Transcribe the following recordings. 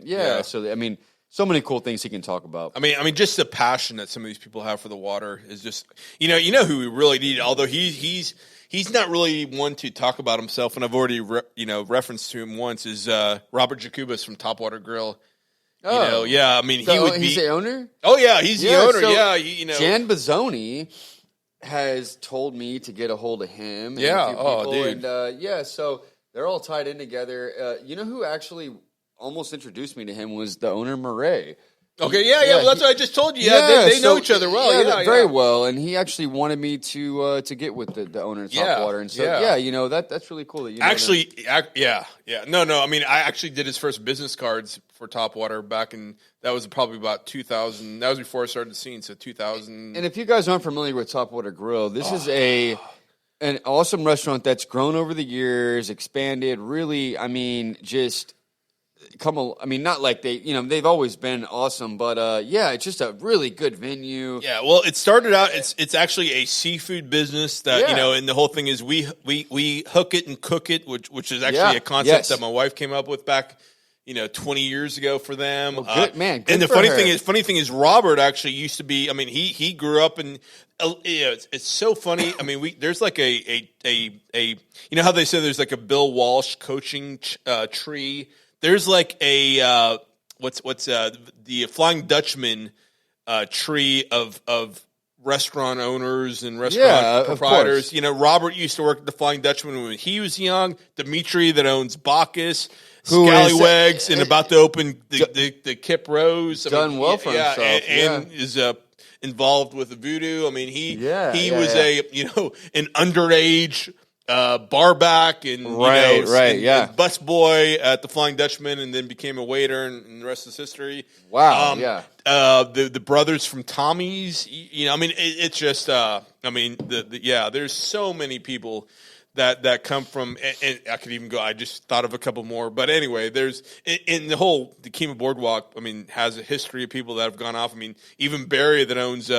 Yeah. So I mean, so many cool things he can talk about. I mean, just the passion that some of these people have for the water is just, you know who we really need. Although he's not really one to talk about himself, and I've already referenced to him once. Is Robert Jacobus from Topwater Grill. Oh, yeah. I mean, he's the owner. Oh yeah, he's the owner. So yeah, Jan Bazzoni has told me to get a hold of him. Yeah. And a few people, Dude. And so they're all tied in together. You know who actually almost introduced me to him was the owner, Murray. Okay, well, that's what I just told you. Yeah, they know each other well. Yeah, very well. And he actually wanted me to get with the owner of Topwater. And so, that's really cool that you know actually, No, I mean, I actually did his first business cards for Topwater back in, that was probably about 2000. That was before I started the scene, so 2000. And if you guys aren't familiar with Topwater Grill, this is an awesome restaurant that's grown over the years, expanded, really, I mean, just... not like they've always been awesome, but it's just a really good venue. Yeah, well, it started out, it's actually a seafood business that, and the whole thing is we hook it and cook it, which is actually a concept that my wife came up with back, 20 years ago for them. Well, good, man. Good and the for her. funny thing is Robert actually used to be, I mean, he grew up in, it's so funny. I mean, there's like a how they say there's like a Bill Walsh coaching tree. There's like a the Flying Dutchman tree of restaurant owners and restaurant proprietors. Robert used to work at the Flying Dutchman when he was young. Dimitri that owns Bacchus, Scallywags, and about to open the Kip Rose. Done well for himself, and is involved with the Voodoo. I mean, he was an underage. Barback and and busboy at the Flying Dutchman, and then became a waiter, and the rest is history. Wow, the brothers from Tommy's. I mean, it's just. There's so many people that come from, and I could even go. I just thought of a couple more, but anyway, there's in the whole the Kemah Boardwalk. I mean, has a history of people that have gone off. I mean, even Barry that owns.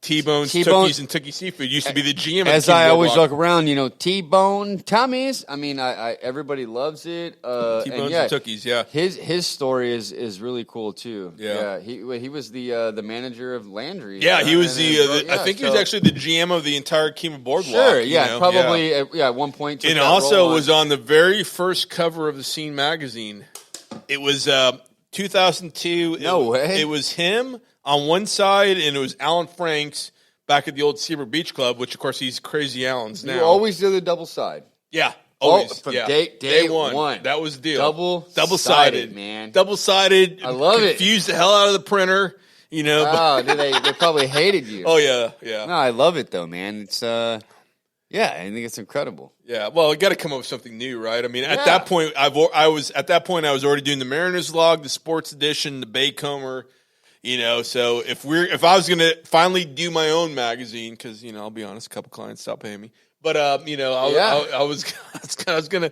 T-Bones, Tookies, and Tookie Seafood used to be the GM. As I always look around, T-Bone, Tommy's. I mean, everybody loves it. T-Bones and Tookies, yeah. His story is really cool too. Yeah. He was the manager of Landry. Yeah, he was I think he was actually the GM of the entire Kemah Boardwalk. Sure, yeah, probably at one point. And also was on the very first cover of the Scene magazine. It was 2002. No way. It was him on one side, and it was Alan Franks back at the old Seabrook Beach Club, which, of course, he's Crazy Allen's now. You always do the double side. Yeah, always. From day one. That was the deal. Double-sided, man. Double-sided. I love it. Confused the hell out of the printer, Oh, they probably hated you. Oh, yeah. No, I love it, though, man. It's, I think it's incredible. Yeah, well, you got to come up with something new, right? I mean, at that point, I was already doing the Mariners Log, the Sports Edition, the Baycomer. So if I was gonna finally do my own magazine, because I'll be honest, a couple clients stopped paying me, but I was gonna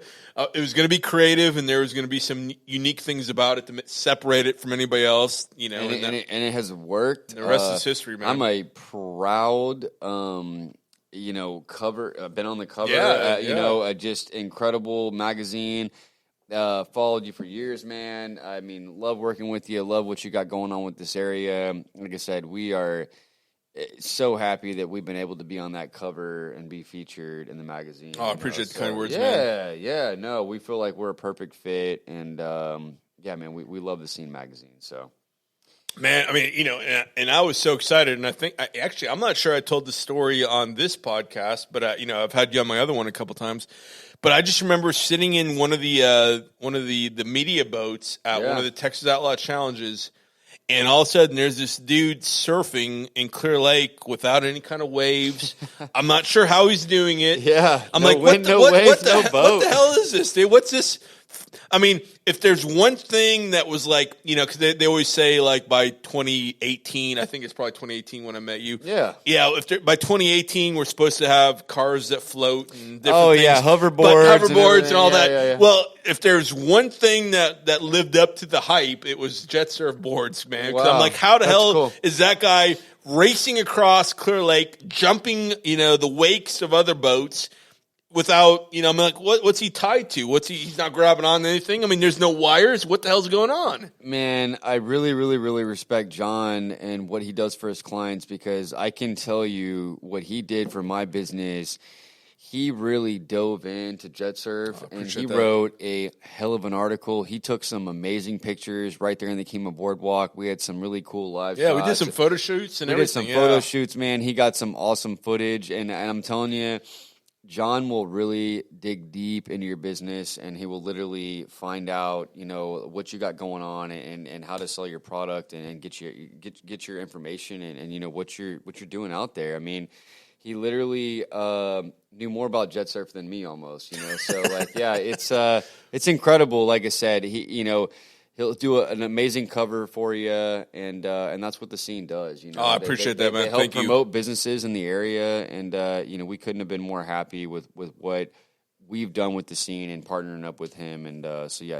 it was gonna be creative, and there was gonna be some unique things about it to separate it from anybody else, and it has worked. The rest is history, man. I'm a proud, cover. Been on the cover. A just incredible magazine. Followed you for years, man. I mean, love working with you. Love what you got going on with this area. Like I said, we are so happy that we've been able to be on that cover and be featured in the magazine. Oh, I appreciate the kind words, man. Yeah. No, we feel like we're a perfect fit, and man, we love the Scene magazine. So, man, I mean, and I was so excited, and I think I'm not sure I told the story on this podcast, but I've had you on my other one a couple times. But I just remember sitting in one of the media boats at one of the Texas Outlaw Challenges, and all of a sudden there's this dude surfing in Clear Lake without any kind of waves. I'm not sure how he's doing it. Yeah, I'm like, what the hell is this, dude? What's this? I mean, if there's one thing that was like, because they always say like by 2018, I think it's probably 2018 when I met you. Yeah. Yeah, by 2018, we're supposed to have cars that float and different things. Oh, yeah, hoverboards and all that. Yeah. Well, if there's one thing that lived up to the hype, it was JETSURF boards, man. Because I'm like, how the hell is that guy racing across Clear Lake, jumping, the wakes of other boats, without, I'm like, what's he tied to? He's not grabbing on anything? I mean, there's no wires. What the hell's going on? Man, I really, really, really respect John and what he does for his clients, because I can tell you what he did for my business. He really dove into JETSURF, and he wrote a hell of an article. He took some amazing pictures right there in the Kima Boardwalk. We had some really cool live shots. Yeah, we did some photo shoots and everything. We did some photo shoots, man. He got some awesome footage, and I'm telling you, John will really dig deep into your business, and he will literally find out, what you got going on and how to sell your product and get your information and what you're doing out there. I mean, he literally knew more about JETSURF than me almost, So it's incredible. Like I said, he'll do an amazing cover for you, and that's what the scene does. I appreciate that, man. They help Thank promote businesses in the area, and we couldn't have been more happy with what we've done with the scene and partnering up with him. And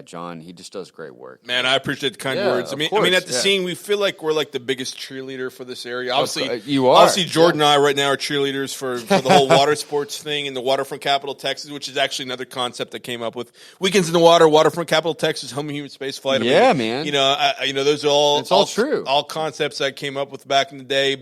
John, he just does great work. Man, I appreciate the kind words. I mean, at the scene, we feel like we're like the biggest cheerleader for this area. Obviously, you are. Obviously, Jordan and I right now are cheerleaders for the whole Watersports thing in the Waterfront Capital Texas, which is actually another concept that came up with Weekends in the Water, Waterfront Capital Texas, Home and Human Space Flight. Man. Those are all true. All concepts I came up with back in the day.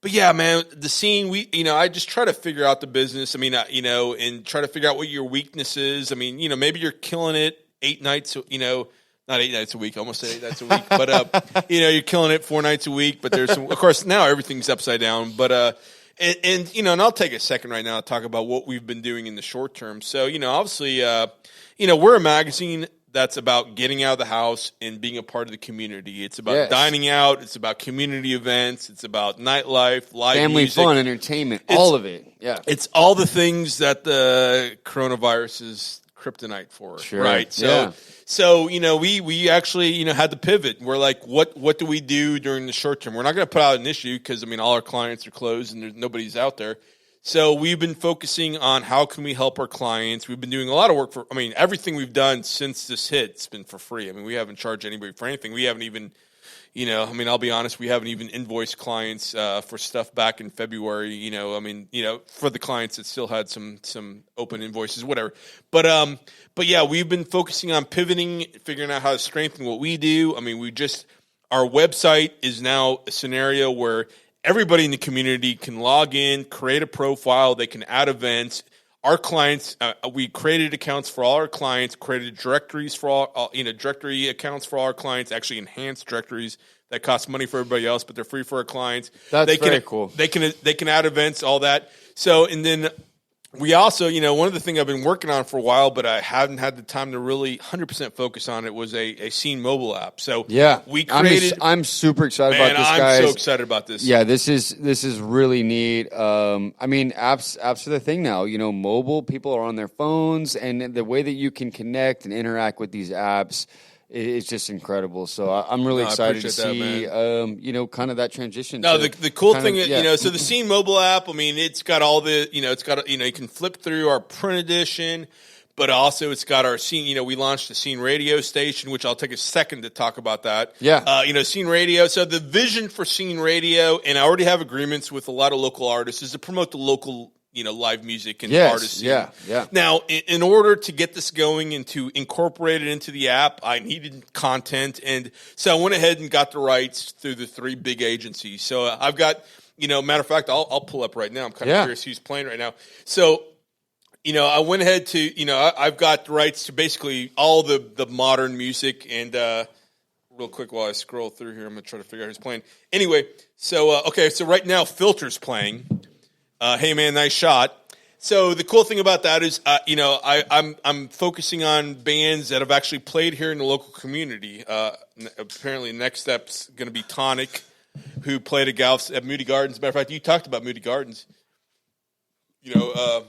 But yeah, man, the scene, I just try to figure out the business. I mean, and try to figure out what your weakness is. I mean, maybe you're killing it 8 nights, not 8 nights a week, I almost said 8 nights a week, but, you're killing it 4 nights a week, but there's some, of course, now everything's upside down, but, and I'll take a second right now to talk about what we've been doing in the short term. So, obviously, we're a magazine that's about getting out of the house and being a part of the community. It's about dining out. It's about community events. It's about nightlife, live family music. Fun, entertainment, all of it. Yeah. It's all the things that the coronavirus is kryptonite for, right? So we actually, had to pivot. We're like, what do we do during the short term? We're not going to put out an issue because, all our clients are closed and nobody's out there. So we've been focusing on how can we help our clients. We've been doing a lot of work everything we've done since this hit, it's been for free. We haven't charged anybody for anything. We haven't even, I'll be honest, we haven't even invoiced clients for stuff back in February, for the clients that still had some open invoices, whatever. But yeah, we've been focusing on pivoting, figuring out how to strengthen what we do. Our website is now a scenario where everybody in the community can log in, create a profile. They can add events. Our clients, we created accounts for all our clients, created directories for all, directory accounts for all our clients, actually enhanced directories that cost money for everybody else, but they're free for our clients. That's very cool. They can add events, all that. So, and then we also, one of the things I've been working on for a while, but I haven't had the time to really 100% focus on it, was a scene mobile app. So we created. I'm super excited about this, guys. I'm so excited about this. Yeah, this is really neat. Apps are the thing now. Mobile people are on their phones, and the way that you can connect and interact with these apps, it's just incredible. So I'm really excited to see, kind of that transition. No, the cool thing, so the Scene mobile app, it's got all the, you can flip through our print edition, but also it's got our Scene, we launched the Scene radio station, which I'll take a second to talk about that. Yeah. Scene radio. So the vision for Scene radio, and I already have agreements with a lot of local artists, is to promote the local live music and artists. Yeah. Now, in order to get this going and to incorporate it into the app, I needed content. And so I went ahead and got the rights through the 3 big agencies. So I've got, matter of fact, I'll pull up right now. I'm kind of curious who's playing right now. So, I went ahead to, I've got the rights to basically all the modern music. And real quick while I scroll through here, I'm going to try to figure out who's playing. Anyway, so right now Filter's playing. Hey man, nice shot. So the cool thing about that is, I'm focusing on bands that have actually played here in the local community. Apparently, next step's going to be Tonic, who played at Moody Gardens. As a matter of fact, you talked about Moody Gardens. One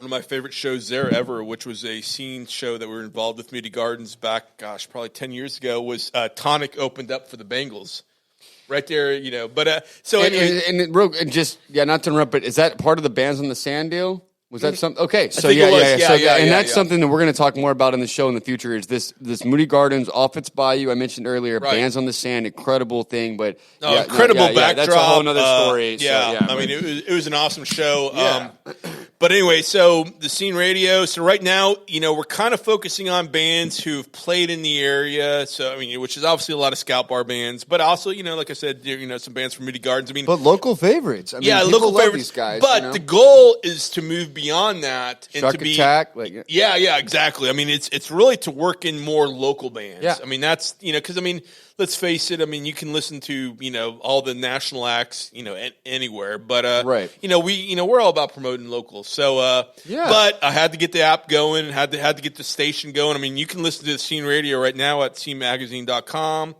of my favorite shows there ever, which was a scene show that we were involved with Moody Gardens back, probably 10 years ago, was Tonic opened up for the Bengals. Right there, but so anyway. And just not to interrupt, but is that part of the Bands on the Sand deal? Was that something? Okay, so that's something that we're going to talk more about in the show in the future. Is this Moody Gardens off its bayou? I mentioned earlier, right. Bands on the Sand, incredible thing, but incredible backdrop. That's a whole other story. It was an awesome show. But anyway, so the Scene Radio. So right now, we're kind of focusing on bands who've played in the area. So, I mean, which is obviously a lot of Scout Bar bands, but also, like I said, some bands from Moody Gardens. I mean, but local favorites. I mean, yeah, people local love favorites. these guys. But the goal is to move beyond that and Shark to be Attack. yeah, exactly. I mean, it's really to work in more local bands. Yeah. I mean, that's because I mean, let's face it. I mean, you can listen to all the national acts anywhere, but right. We're all about promoting local. So yeah. But I had to get the app going. Had to get the station going. I mean, you can listen to the Scene Radio right now at scenemagazine.com.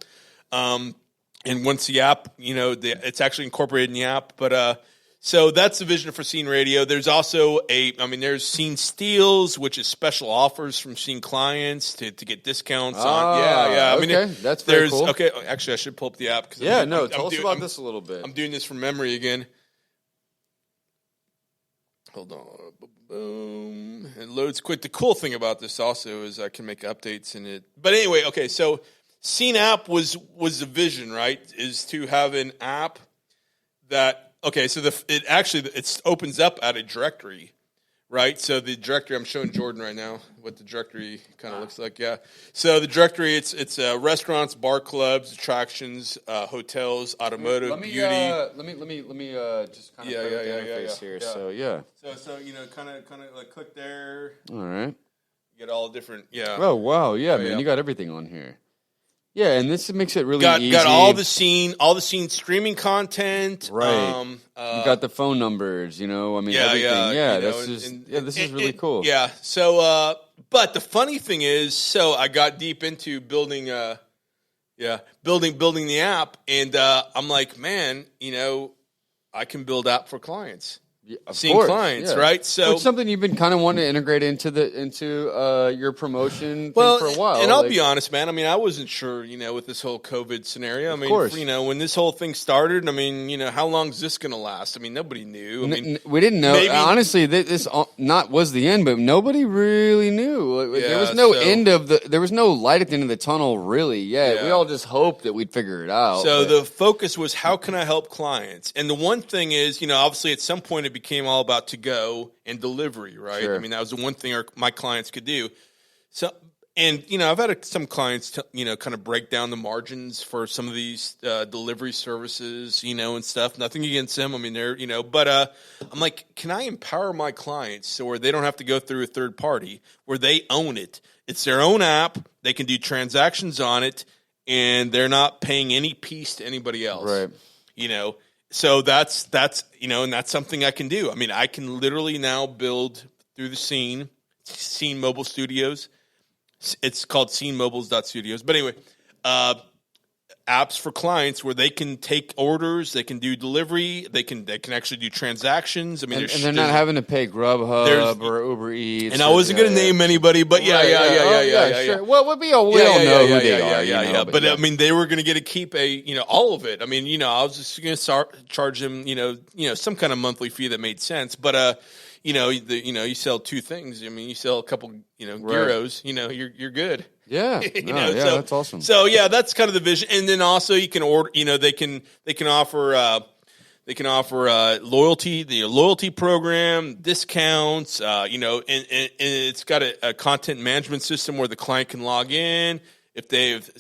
And once the app, it's actually incorporated in the app, but so that's the vision for Scene Radio. There's also there's Scene Steals, which is special offers from Scene clients to get discounts on. Yeah. I mean, okay. That's very cool. Okay, actually, I should pull up the app. Tell us about this a little bit. I'm doing this from memory again. Hold on. Boom. It loads quick. The cool thing about this also is I can make updates in it. But anyway, okay, so Scene app was the vision, right? Is to have an app that so it opens up at a directory, right? So the directory, I'm showing Jordan right now what the directory kind of looks like. Yeah. So the directory, it's restaurants, bar clubs, attractions, hotels, automotive, beauty. Let me just kind of interface here. Yeah. So yeah. So kind of like click there. All right. You get all different. Yeah. Oh wow, yeah, man, you got everything on here. Yeah, and this makes it really easy. Got all the scene streaming content. Right. You got the phone numbers, everything. Yeah, this is really cool. Yeah. So, but the funny thing is, I got deep into building the app, and I'm like, man, I can build app for clients. Yeah, Seeing clients, right? So it's something you've been kind of wanting to integrate into your promotion thing for a while. And I'll be honest, man. I mean, I wasn't sure, with this whole COVID scenario. I mean, when this whole thing started, I mean, how long is this going to last? I mean, nobody knew. I mean, we didn't know. Honestly, this was the end, but nobody really knew. There was no end of there was no light at the end of the tunnel, really. Yeah, we all just hoped that we'd figure it out. So the focus was, how can I help clients? And the one thing is, obviously at some point it became all about to go and delivery, right? Sure. I mean, that was the one thing my clients could do. So, and I've had some clients, kind of break down the margins for some of these delivery services, and stuff. Nothing against them. I mean, they're, but I'm like, can I empower my clients so where they don't have to go through a third party, where they own it? It's their own app. They can do transactions on it, and they're not paying any piece to anybody else, right? So that's and that's something I can do. I mean, I can literally now build through the Scene Mobile Studios. It's called scenemobiles.studios. But anyway, apps for clients where they can take orders, they can do delivery, they can actually do transactions. I mean, and they're not having to pay Grubhub or Uber Eats. And I wasn't going to name anybody, but yeah. Sure. Well, we all know who they are. Yeah. But I mean, they were going to get to keep all of it. I mean, I was just going to charge them, some kind of monthly fee that made sense. But you sell two things. I mean, you sell a couple, gyros. You're good. Yeah, that's awesome. So yeah, that's kind of the vision. And then also you can order. They can offer loyalty, the loyalty program, discounts. And it's got a content management system where the client can log in if they've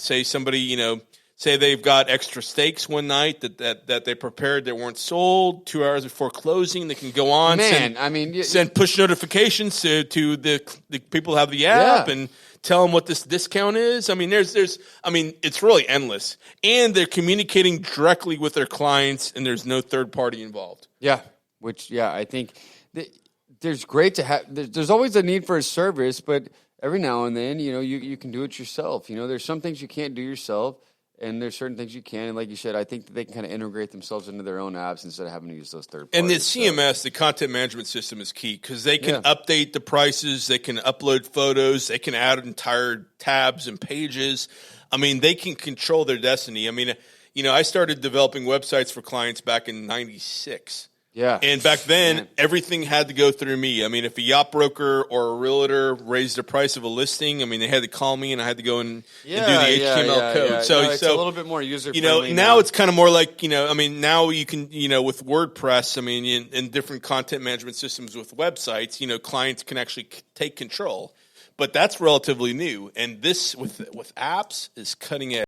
say they've got extra steaks one night that they prepared that weren't sold 2 hours before closing. They can go on. Send push notifications to the people who have the app and tell them what this discount is. I mean, it's really endless. And they're communicating directly with their clients, and there's no third party involved. Yeah, I think there's great to have. There's always a need for a service, but every now and then, you can do it yourself. There's some things you can't do yourself, and there's certain things you can. And like you said, I think that they can kind of integrate themselves into their own apps instead of having to use those third parties. And the CMS, the content management system, is key because they can update the prices, they can upload photos, they can add entire tabs and pages. I mean, they can control their destiny. I mean, I started developing websites for clients back in '96. Yeah. And back then, everything had to go through me. I mean, if a yacht broker or a realtor raised the price of a listing, I mean, they had to call me and I had to go and do the HTML code. Yeah. So, it's a little bit more user-friendly. Now it's kind of more like, I mean, now you can, with WordPress, I mean, in different content management systems with websites, clients can actually take control. But that's relatively new. And this with apps is cutting edge.